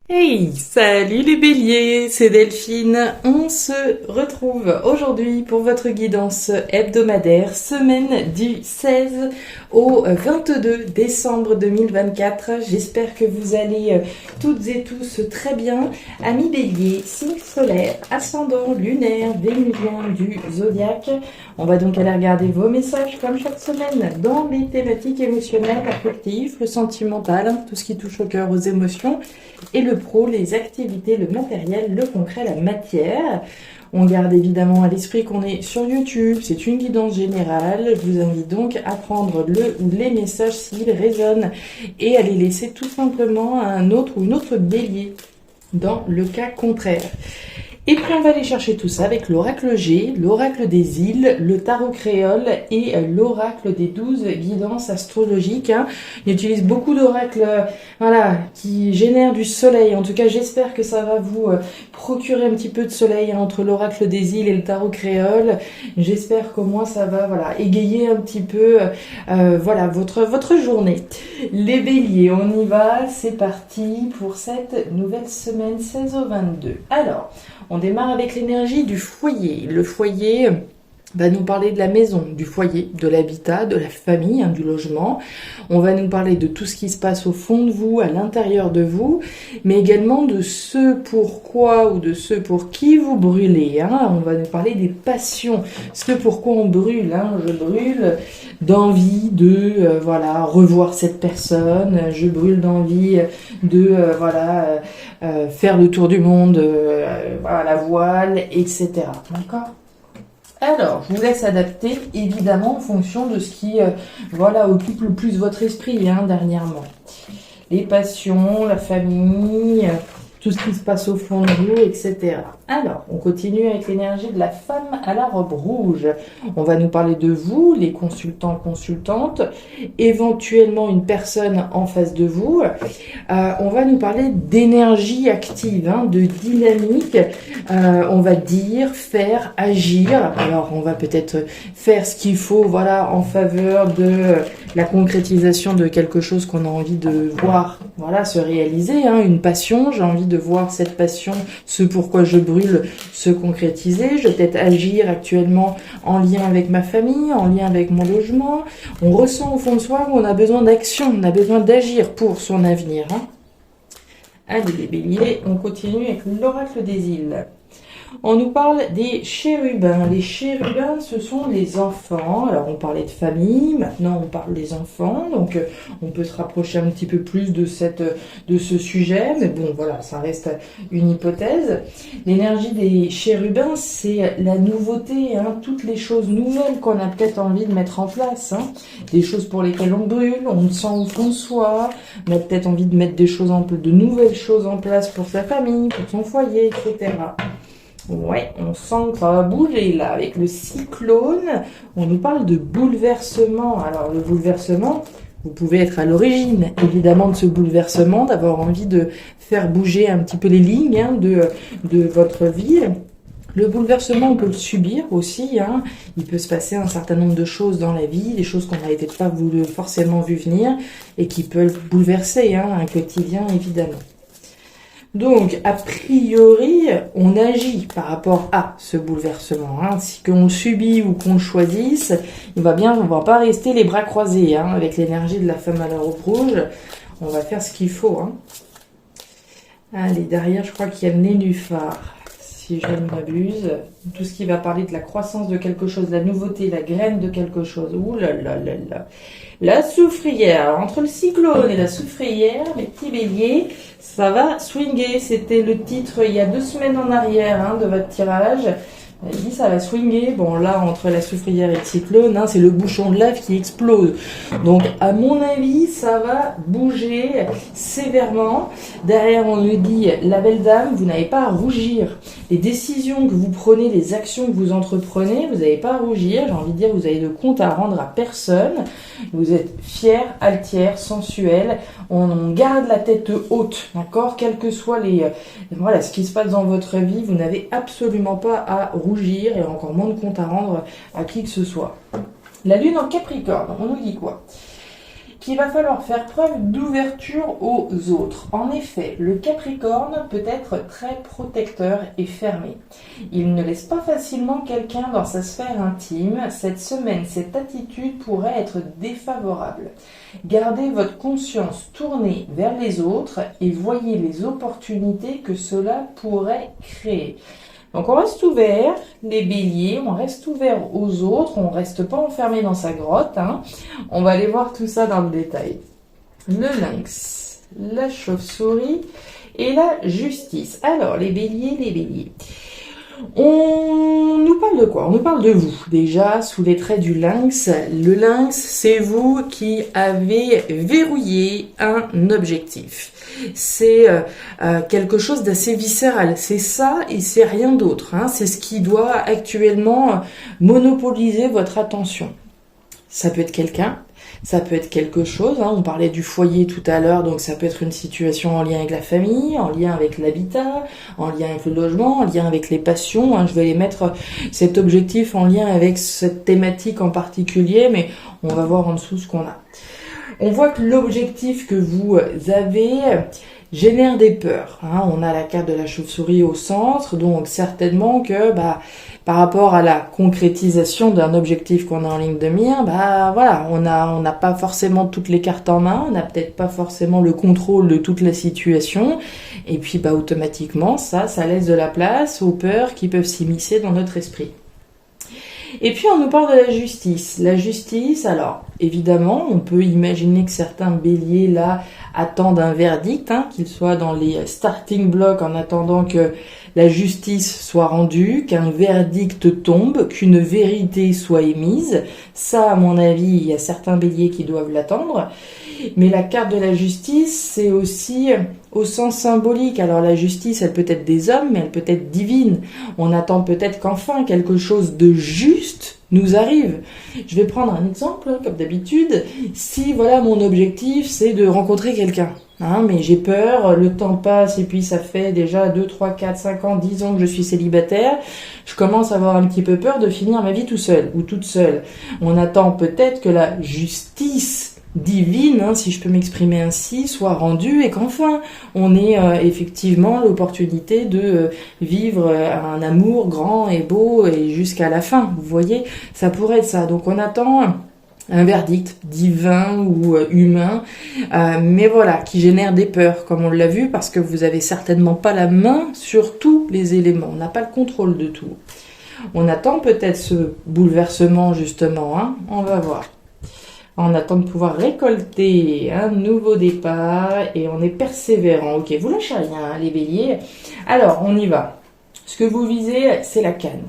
Hey, salut les béliers, c'est Delphine. On se retrouve aujourd'hui pour votre guidance hebdomadaire, semaine du 16 au 22 décembre 2024. J'espère que vous allez toutes et tous très bien. Amis béliers, signe solaire, ascendant lunaire, vénusien du zodiaque. On va donc aller regarder vos messages comme chaque semaine dans les thématiques émotionnelles, affectives, le sentimental, tout ce qui touche au cœur, aux émotions, et le pro, les activités, le matériel, le concret, la matière. On garde évidemment à l'esprit qu'on est sur YouTube, c'est une guidance générale. Je vous invite donc à prendre le ou les messages s'ils résonnent et à les laisser tout simplement à un autre ou une autre bélier dans le cas contraire. Et puis on va aller chercher tout ça avec l'oracle G, l'oracle des îles, le tarot créole et l'oracle des 12 guidances astrologiques. On utilise beaucoup d'oracles qui génèrent du soleil. En tout cas, j'espère que ça va vous procurer un petit peu de soleil entre l'oracle des îles et le tarot créole. J'espère qu'au moins ça va égayer un petit peu votre journée. Les béliers, on y va, c'est parti pour cette nouvelle semaine 16 au 22. Alors, on démarre avec l'énergie du foyer. Le foyer va nous parler de la maison, du foyer, de l'habitat, de la famille, du logement. On va nous parler de tout ce qui se passe au fond de vous, à l'intérieur de vous, mais également de ce pourquoi ou de ce pour qui vous brûlez. On va nous parler des passions, ce pourquoi on brûle. Je brûle d'envie de revoir cette personne, je brûle d'envie de faire le tour du monde, la voile, etc. D'accord ? Alors, je vous laisse adapter, évidemment, en fonction de ce qui occupe le plus votre esprit dernièrement. Les passions, la famille, tout ce qui se passe au fond de vous, etc. Alors, on continue avec l'énergie de la femme à la robe rouge. On va nous parler de vous, les consultants, consultantes, éventuellement une personne en face de vous. On va nous parler d'énergie active, de dynamique. On va dire, faire, agir. Alors, on va peut-être faire ce qu'il faut, en faveur de la concrétisation de quelque chose qu'on a envie de voir, se réaliser. Une passion, j'ai envie de voir cette passion, ce pourquoi je brûle, se concrétiser. Je vais peut-être agir actuellement en lien avec ma famille, en lien avec mon logement. On ressent au fond de soi qu'on a besoin d'action, on a besoin d'agir pour son avenir. Allez les béliers, on continue avec l'oracle des îles. On nous parle des chérubins. Les chérubins, ce sont les enfants. Alors, on parlait de famille, maintenant on parle des enfants. Donc, on peut se rapprocher un petit peu plus de ce sujet. Mais bon, ça reste une hypothèse. L'énergie des chérubins, c'est la nouveauté. Toutes les choses nouvelles qu'on a peut-être envie de mettre en place. Des choses pour lesquelles on brûle, on sent au fond de soi. On a peut-être envie de mettre de nouvelles choses en place pour sa famille, pour son foyer, etc. Ouais, on sent que ça va bouger là. Avec le cyclone, on nous parle de bouleversement. Alors le bouleversement, vous pouvez être à l'origine évidemment de ce bouleversement, d'avoir envie de faire bouger un petit peu les lignes de votre vie. Le bouleversement, on peut le subir aussi. Il peut se passer un certain nombre de choses dans la vie, des choses qu'on n'avait peut-être pas forcément vu venir et qui peuvent bouleverser un quotidien évidemment. Donc, a priori, on agit par rapport à ce bouleversement. Si qu'on le subit ou qu'on le choisisse, on va pas rester les bras croisés. Avec l'énergie de la femme à la robe rouge, on va faire ce qu'il faut. Allez, derrière, je crois qu'il y a le nénuphar, si je ne m'abuse. Tout ce qui va parler de la croissance de quelque chose, de la nouveauté, la graine de quelque chose. Ouh là là là là. La soufrière. Alors, entre le cyclone et la soufrière, mes petits béliers, ça va swinguer. C'était le titre il y a 2 semaines en arrière de votre tirage. Il dit ça va swinguer. Bon là, entre la soufrière et le cyclone, c'est le bouchon de lave qui explose. Donc à mon avis, ça va bouger sévèrement. Derrière, on nous dit, la belle dame, vous n'avez pas à rougir. Les décisions que vous prenez, les actions que vous entreprenez, vous n'avez pas à rougir. J'ai envie de dire, vous avez de compte à rendre à personne. Vous êtes fière, altière, sensuelle. On garde la tête haute, d'accord ? Quel que soit ce qui se passe dans votre vie, vous n'avez absolument pas à rougir et encore moins de compte à rendre à qui que ce soit. La lune en Capricorne, on nous dit quoi ? qu'il va falloir faire preuve d'ouverture aux autres. En effet, le Capricorne peut être très protecteur et fermé. Il ne laisse pas facilement quelqu'un dans sa sphère intime. Cette semaine, cette attitude pourrait être défavorable. Gardez votre conscience tournée vers les autres et voyez les opportunités que cela pourrait créer. Donc on reste ouvert, les béliers, on reste ouvert aux autres, on reste pas enfermé dans sa grotte. On va aller voir tout ça dans le détail. Le lynx, la chauve-souris et la justice. Alors les béliers. On nous parle de quoi? On nous parle de vous. Déjà, sous les traits du lynx, le lynx, c'est vous qui avez verrouillé un objectif. C'est quelque chose d'assez viscéral. C'est ça et c'est rien d'autre. C'est ce qui doit actuellement monopoliser votre attention. Ça peut être quelqu'un. Ça peut être quelque chose, on parlait du foyer tout à l'heure, donc ça peut être une situation en lien avec la famille, en lien avec l'habitat, en lien avec le logement, en lien avec les passions. Je vais les mettre cet objectif en lien avec cette thématique en particulier, mais on va voir en dessous ce qu'on a. On voit que l'objectif que vous avez génère des peurs. On a la carte de la chauve-souris au centre, donc certainement que par rapport à la concrétisation d'un objectif qu'on a en ligne de mire, voilà, on n'a pas forcément toutes les cartes en main, on n'a peut-être pas forcément le contrôle de toute la situation, et puis automatiquement ça laisse de la place aux peurs qui peuvent s'immiscer dans notre esprit. Et puis on nous parle de la justice. La justice, alors évidemment, on peut imaginer que certains béliers là attendent un verdict, qu'ils soient dans les starting blocks en attendant que la justice soit rendue, qu'un verdict tombe, qu'une vérité soit émise. Ça, à mon avis, il y a certains béliers qui doivent l'attendre. Mais la carte de la justice, c'est aussi au sens symbolique. Alors la justice, elle peut être des hommes, mais elle peut être divine. On attend peut-être qu'enfin quelque chose de juste nous arrive. Je vais prendre un exemple, comme d'habitude. Si mon objectif, c'est de rencontrer quelqu'un. Mais j'ai peur, le temps passe et puis ça fait déjà 2, 3, 4, 5 ans, 10 ans que je suis célibataire. Je commence à avoir un petit peu peur de finir ma vie tout seul ou toute seule. On attend peut-être que la justice divine, si je peux m'exprimer ainsi, soit rendue et qu'enfin on ait effectivement l'opportunité de vivre un amour grand et beau et jusqu'à la fin. Vous voyez, ça pourrait être ça. Donc on attend un verdict divin ou humain, mais voilà, qui génère des peurs, comme on l'a vu, parce que vous avez certainement pas la main sur tous les éléments. On n'a pas le contrôle de tout. On attend peut-être ce bouleversement justement, on va voir. On attend de pouvoir récolter un nouveau départ et on est persévérant. Ok, vous lâchez rien, les béliers. Alors, on y va. Ce que vous visez, c'est la canne.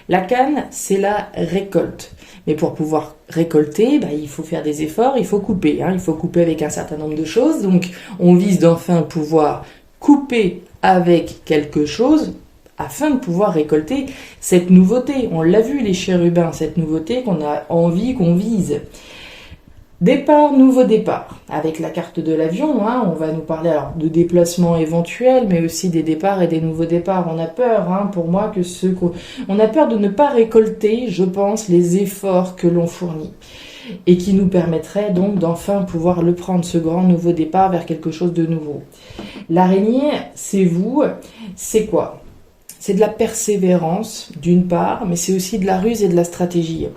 La canne, c'est la récolte. Mais pour pouvoir récolter, il faut faire des efforts, il faut couper. Il faut couper avec un certain nombre de choses. Donc, on vise d'enfin pouvoir couper avec quelque chose afin de pouvoir récolter cette nouveauté. On l'a vu, les chérubins, cette nouveauté qu'on a envie, qu'on vise. Départ, nouveau départ. Avec la carte de l'avion, on va nous parler alors de déplacements éventuels, mais aussi des départs et des nouveaux départs. On a peur, pour moi, on a peur de ne pas récolter, je pense, les efforts que l'on fournit. Et qui nous permettraient donc d'enfin pouvoir le prendre, ce grand nouveau départ vers quelque chose de nouveau. L'araignée, c'est vous, c'est quoi ? C'est de la persévérance, d'une part, mais c'est aussi de la ruse et de la stratégie.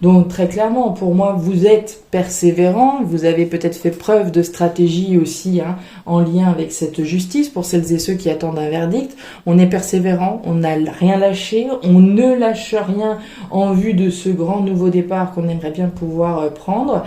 Donc, très clairement, pour moi, vous êtes persévérant, vous avez peut-être fait preuve de stratégie aussi, en lien avec cette justice, pour celles et ceux qui attendent un verdict. On est persévérant, on n'a rien lâché, on ne lâche rien en vue de ce grand nouveau départ qu'on aimerait bien pouvoir prendre.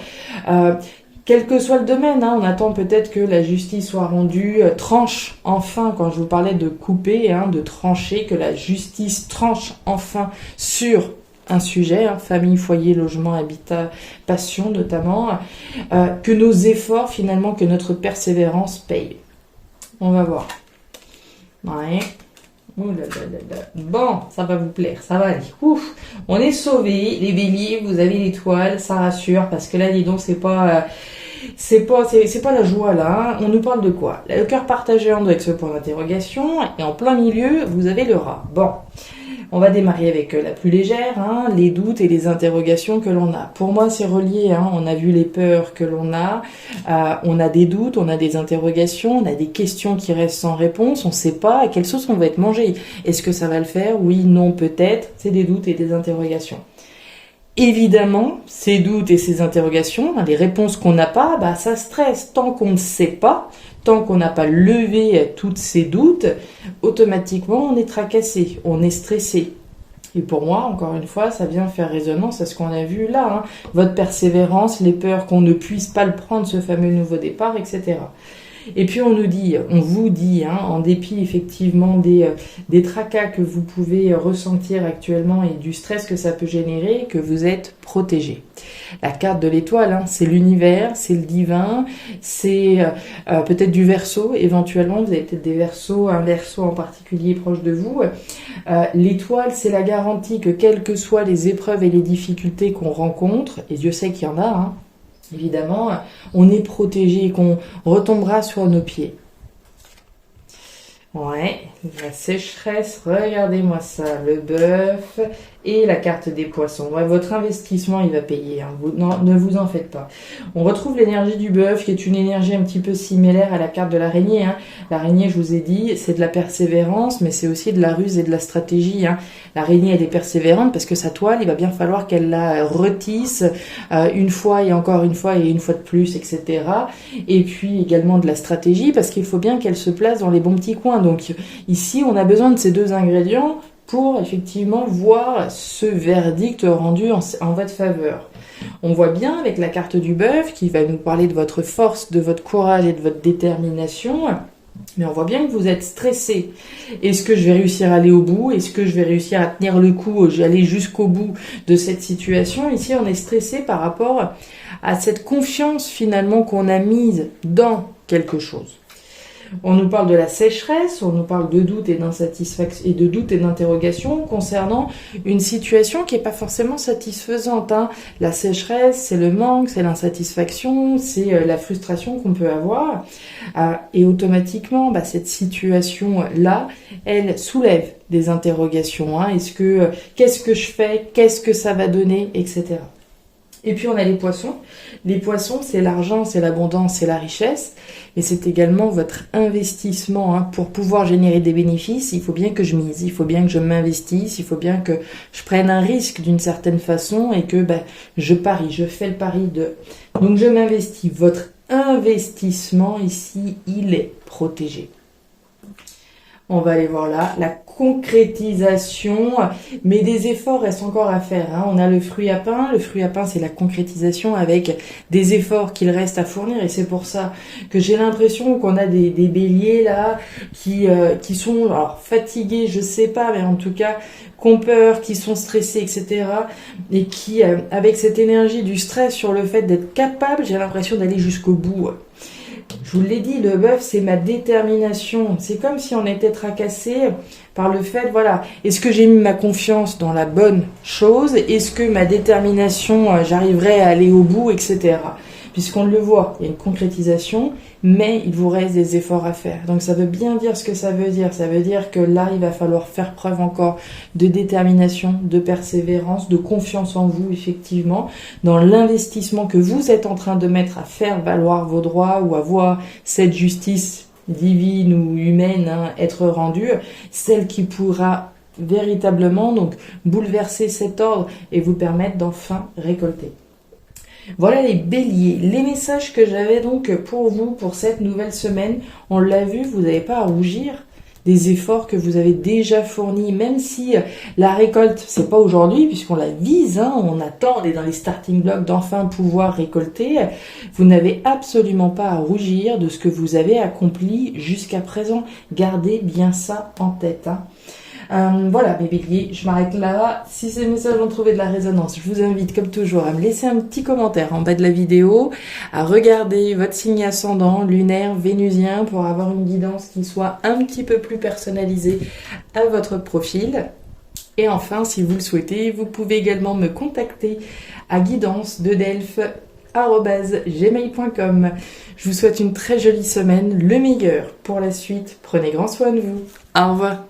Quel que soit le domaine, on attend peut-être que la justice soit rendue, tranche enfin, quand je vous parlais de couper, de trancher, que la justice tranche enfin sur un sujet, famille, foyer, logement, habitat, passion notamment, que nos efforts finalement, que notre persévérance paye. On va voir. Ouais. Ouh là là là là. Bon, ça va vous plaire, ça va aller. Ouf, on est sauvés, les béliers, vous avez l'étoile, ça rassure, parce que là, dis donc, c'est pas la joie là. On nous parle de quoi? Le cœur partagé en deux avec ce point d'interrogation, et en plein milieu, vous avez le rat. Bon, On va démarrer avec la plus légère, hein, les doutes et les interrogations que l'on a. Pour moi, c'est relié, hein, on a vu les peurs que l'on a, on a des doutes, on a des interrogations, on a des questions qui restent sans réponse, on ne sait pas à quelle sauce on va être mangé. Est-ce que ça va le faire? Oui, non, peut-être. C'est des doutes et des interrogations. Évidemment, ces doutes et ces interrogations, les réponses qu'on n'a pas, ça stresse. Tant qu'on ne sait pas, tant qu'on n'a pas levé tous ces doutes, automatiquement on est tracassé, on est stressé. Et pour moi, encore une fois, ça vient faire résonance à ce qu'on a vu là. Hein. Votre persévérance, les peurs qu'on ne puisse pas le prendre, ce fameux nouveau départ, etc. Et puis on vous dit, hein, en dépit effectivement des tracas que vous pouvez ressentir actuellement et du stress que ça peut générer, que vous êtes protégé. La carte de l'étoile, hein, c'est l'univers, c'est le divin, c'est peut-être du Verseau, éventuellement, vous avez peut-être des Verseaux, un Verseau en particulier proche de vous. L'étoile, c'est la garantie que quelles que soient les épreuves et les difficultés qu'on rencontre, et Dieu sait qu'il y en a, hein, évidemment, on est protégé et qu'on retombera sur nos pieds. Ouais, la sécheresse, regardez-moi ça, le bœuf et la carte des poissons. Ouais, votre investissement, il va payer, hein. Ne vous en faites pas. On retrouve l'énergie du bœuf, qui est une énergie un petit peu similaire à la carte de l'araignée, hein. L'araignée, je vous ai dit, c'est de la persévérance, mais c'est aussi de la ruse et de la stratégie, hein. L'araignée, elle est persévérante parce que sa toile, il va bien falloir qu'elle la retisse une fois et encore une fois et une fois de plus, etc. Et puis également de la stratégie parce qu'il faut bien qu'elle se place dans les bons petits coins. Donc ici, on a besoin de ces deux ingrédients pour effectivement voir ce verdict rendu en votre faveur. On voit bien avec la carte du bœuf qui va nous parler de votre force, de votre courage et de votre détermination. Mais on voit bien que vous êtes stressé. Est-ce que je vais réussir à aller au bout? Est-ce que je vais réussir à tenir le coup, aller jusqu'au bout de cette situation? Ici, on est stressé par rapport à cette confiance finalement qu'on a mise dans quelque chose. On nous parle de la sécheresse, on nous parle de doute et d'insatisfaction et de doute et d'interrogation concernant une situation qui n'est pas forcément satisfaisante, hein. La sécheresse, c'est le manque, c'est l'insatisfaction, c'est la frustration qu'on peut avoir. Et automatiquement, cette situation-là, elle soulève des interrogations, hein. Qu'est-ce que je fais? Qu'est-ce que ça va donner? Etc. Et puis on a les poissons. Les poissons, c'est l'argent, c'est l'abondance, c'est la richesse. Mais c'est également votre investissement, hein. Pour pouvoir générer des bénéfices, il faut bien que je mise, il faut bien que je m'investisse, il faut bien que je prenne un risque d'une certaine façon et que je parie, je fais le pari de... Donc je m'investis. Votre investissement ici, il est protégé. On va aller voir là, la concrétisation, mais des efforts restent encore à faire, hein. On a le fruit à pain. Le fruit à pain, c'est la concrétisation avec des efforts qu'il reste à fournir. Et c'est pour ça que j'ai l'impression qu'on a des béliers là qui sont alors, fatigués, je sais pas, mais en tout cas qui ont peur, qui sont stressés, etc. Et qui, avec cette énergie du stress sur le fait d'être capable, j'ai l'impression d'aller jusqu'au bout. Je vous l'ai dit, le bœuf, c'est ma détermination. C'est comme si on était tracassé par le fait, voilà, est-ce que j'ai mis ma confiance dans la bonne chose? Est-ce que ma détermination, j'arriverai à aller au bout, etc. Puisqu'on le voit, il y a une concrétisation, mais il vous reste des efforts à faire. Donc ça veut bien dire ce que ça veut dire. Ça veut dire que là, il va falloir faire preuve encore de détermination, de persévérance, de confiance en vous, effectivement, dans l'investissement que vous êtes en train de mettre à faire valoir vos droits ou à voir cette justice divine ou humaine, hein, être rendue, celle qui pourra véritablement donc bouleverser cet ordre et vous permettre d'enfin récolter. Voilà les béliers, les messages que j'avais donc pour vous pour cette nouvelle semaine. On l'a vu, vous n'avez pas à rougir des efforts que vous avez déjà fournis, même si la récolte, c'est pas aujourd'hui, puisqu'on la vise, hein, on attend, on est dans les starting blocks d'enfin pouvoir récolter. Vous n'avez absolument pas à rougir de ce que vous avez accompli jusqu'à présent. Gardez bien ça en tête, hein. Voilà mes béliers, je m'arrête là. Si ces messages ont trouvé de la résonance, je vous invite comme toujours à me laisser un petit commentaire en bas de la vidéo, à regarder votre signe ascendant, lunaire, vénusien pour avoir une guidance qui soit un petit peu plus personnalisée à votre profil. Et enfin, si vous le souhaitez, vous pouvez également me contacter à guidance-de-delphes@gmail.com. Je vous souhaite une très jolie semaine, le meilleur pour la suite. Prenez grand soin de vous. Au revoir.